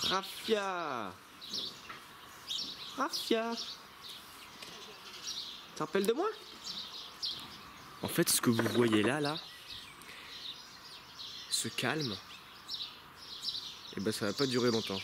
Raffia! Raffia! Tu te rappelles de moi? En fait, ce que vous voyez là, ce calme, et ben ça va pas durer longtemps.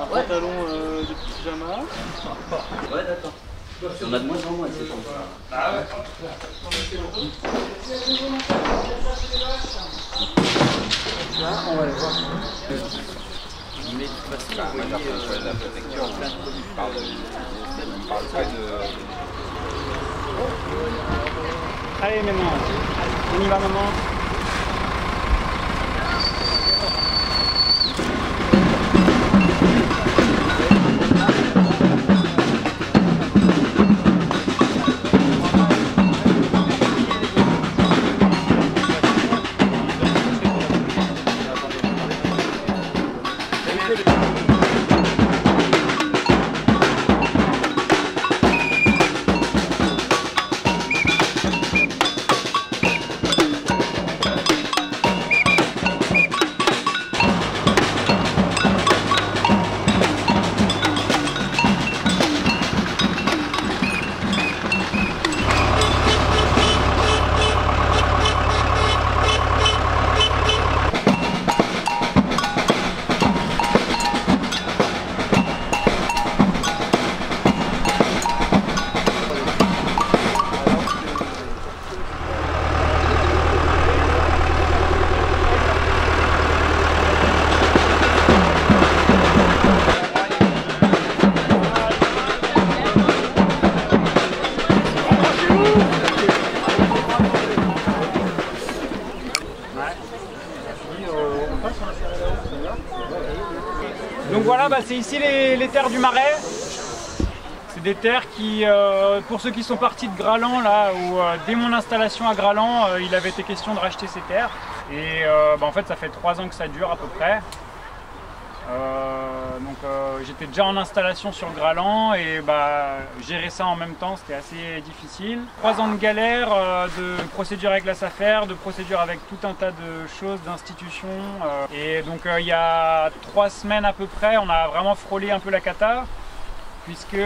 Un pantalon de pyjama. Ouais, d'accord. On a de moins en moins de ces choses. Ah ouais. Là, on va le voir. Mais de toute façon, vous voyez, la préfecture, plein de produits parlent de on parle pas de... Allez, maman. On y va, maman. Donc voilà, c'est ici les terres du Marais. C'est des terres qui, pour ceux qui sont partis de Graland, là, où dès mon installation à Graland, il avait été question de racheter ces terres. Et en fait, ça fait 3 ans que ça dure à peu près. J'étais déjà en installation sur Graland et gérer ça en même temps, c'était assez difficile. 3 ans de galère, de procédure avec la SAFER, de procédure avec tout un tas de choses, d'institutions. Et donc il y a 3 semaines à peu près, on a vraiment frôlé un peu la cata, puisque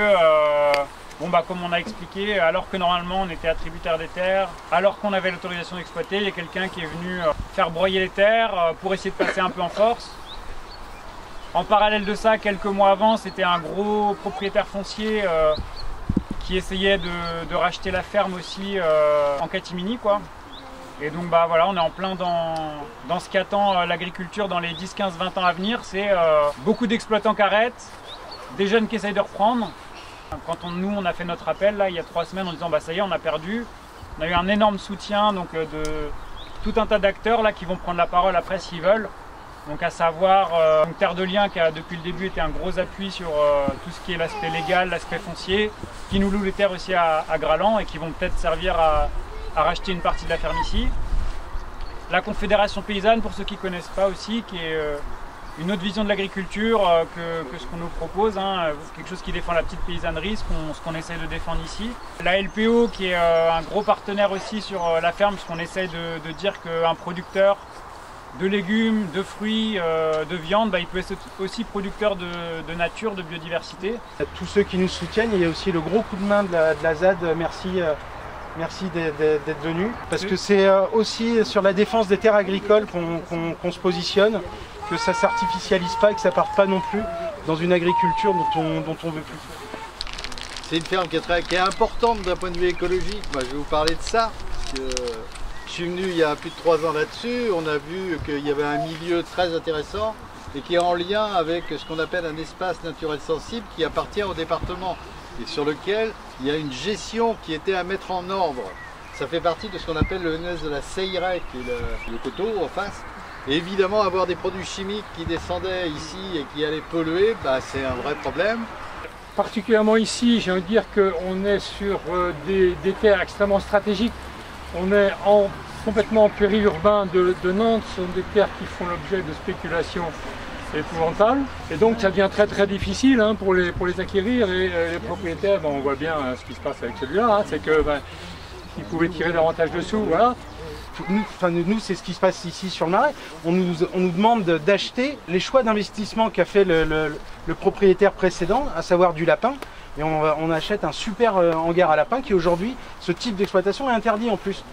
comme on a expliqué, alors que normalement on était attributaire des terres, alors qu'on avait l'autorisation d'exploiter, il y a quelqu'un qui est venu faire broyer les terres pour essayer de passer un peu en force. En parallèle de ça, quelques mois avant, c'était un gros propriétaire foncier qui essayait de racheter la ferme aussi en catimini, quoi. Et donc voilà, on est en plein dans ce qu'attend l'agriculture dans les 10, 15, 20 ans à venir. C'est beaucoup d'exploitants qui arrêtent, des jeunes qui essayent de reprendre. Quand on a fait notre appel là, il y a 3 semaines en disant ça y est, on a perdu. On a eu un énorme soutien de tout un tas d'acteurs là qui vont prendre la parole après s'ils veulent. Donc à savoir Terre de Liens qui a depuis le début été un gros appui sur tout ce qui est l'aspect légal, l'aspect foncier, qui nous loue les terres aussi à Graland et qui vont peut-être servir à racheter une partie de la ferme ici. La Confédération Paysanne, pour ceux qui ne connaissent pas aussi, qui est une autre vision de l'agriculture que ce qu'on nous propose, quelque chose qui défend la petite paysannerie, ce qu'on essaie de défendre ici. La LPO qui est un gros partenaire aussi sur la ferme, parce qu'on essaie de dire qu'un producteur de légumes, de fruits, de viande, il peut être aussi producteur de nature, de biodiversité. Tous ceux qui nous soutiennent, il y a aussi le gros coup de main de la ZAD, merci d'être venus. Parce que c'est aussi sur la défense des terres agricoles qu'on se positionne, que ça ne s'artificialise pas et que ça ne parte pas non plus dans une agriculture dont on veut plus. C'est une ferme qui est importante d'un point de vue écologique. Moi, je vais vous parler de ça. Parce que je suis venu il y a plus de 3 ans là-dessus, on a vu qu'il y avait un milieu très intéressant et qui est en lien avec ce qu'on appelle un espace naturel sensible qui appartient au département et sur lequel il y a une gestion qui était à mettre en ordre. Ça fait partie de ce qu'on appelle le NS de la Seyret, qui est le coteau en face. Et évidemment, avoir des produits chimiques qui descendaient ici et qui allaient polluer, bah, c'est un vrai problème. Particulièrement ici, j'ai envie de dire qu'on est sur des terres extrêmement stratégiques. On est complètement en périurbain de Nantes, ce sont des terres qui font l'objet de spéculations épouvantables. Et donc ça devient très très difficile hein, pour les acquérir. Et les propriétaires, on voit bien ce qui se passe avec celui-là, hein, c'est que ils pouvaient tirer davantage dessous. Voilà. Nous, c'est ce qui se passe ici sur le Marais. On nous demande d'acheter les choix d'investissement qu'a fait le propriétaire précédent, à savoir du lapin. Et on achète un super hangar à lapins qui aujourd'hui, ce type d'exploitation est interdit en plus.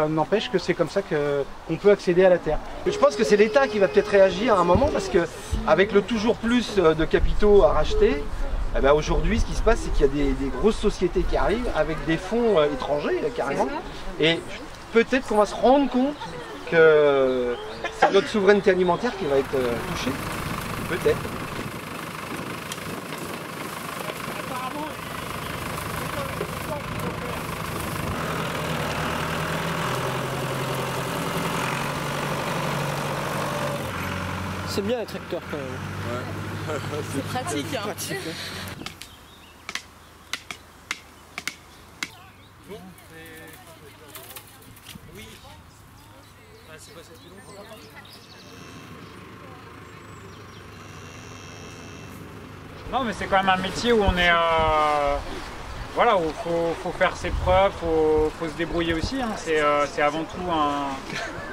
N'empêche que c'est comme ça qu'on peut accéder à la terre. Je pense que c'est l'État qui va peut-être réagir à un moment parce qu'avec le toujours plus de capitaux à racheter, aujourd'hui ce qui se passe c'est qu'il y a des grosses sociétés qui arrivent avec des fonds étrangers carrément. Et peut-être qu'on va se rendre compte que c'est notre souveraineté alimentaire qui va être touchée. Peut-être. C'est bien un tracteur quand même. Ouais. C'est pratique. C'est pratique. Bon, oui. C'est passé plus longtemps. Non, mais c'est quand même un métier où on est. Voilà, où faut faire ses preuves, faut se débrouiller aussi. Hein. C'est avant tout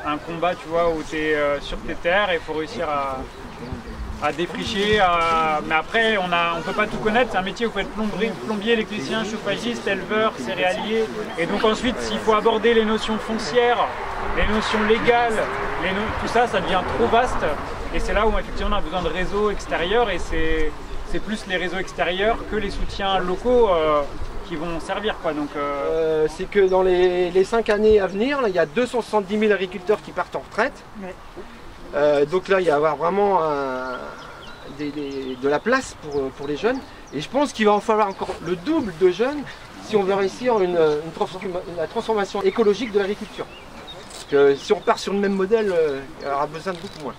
un combat, tu vois, où tu es sur tes terres et il faut réussir à défricher. Mais après, on peut pas tout connaître. C'est un métier où il faut être plombier, électricien, chauffagiste, éleveur, céréalier. Et donc ensuite, s'il faut aborder les notions foncières, les notions légales, tout ça, ça devient trop vaste. Et c'est là où effectivement on a besoin de réseaux extérieurs. Et c'est plus les réseaux extérieurs que les soutiens locaux qui vont servir. Quoi. Donc, c'est que dans les 5 années à venir, là, il y a 270 000 agriculteurs qui partent en retraite. Ouais. Donc là, il va y avoir vraiment de la place pour les jeunes. Et je pense qu'il va en falloir encore le double de jeunes si on veut réussir la transformation écologique de l'agriculture. Parce que si on part sur le même modèle, il y aura besoin de beaucoup moins.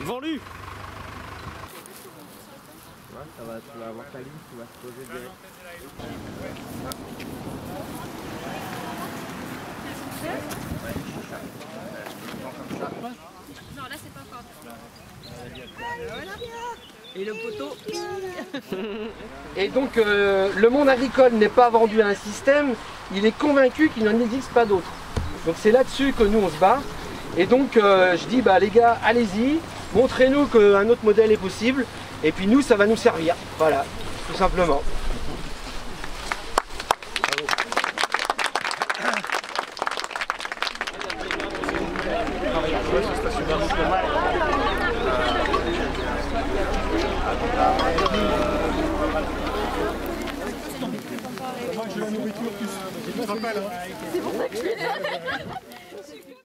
Vendu. Ouais, tu vas avoir ta ligne, tu vas se poser direct. Non, là c'est pas encore. Et le poteau. Et donc le monde agricole n'est pas vendu à un système, il est convaincu qu'il n'en existe pas d'autre. Donc c'est là-dessus que nous on se bat. Et donc je dis les gars, allez-y, montrez-nous qu'un autre modèle est possible. Et puis nous, ça va nous servir. Voilà, tout simplement. C'est pour ça que je suis là.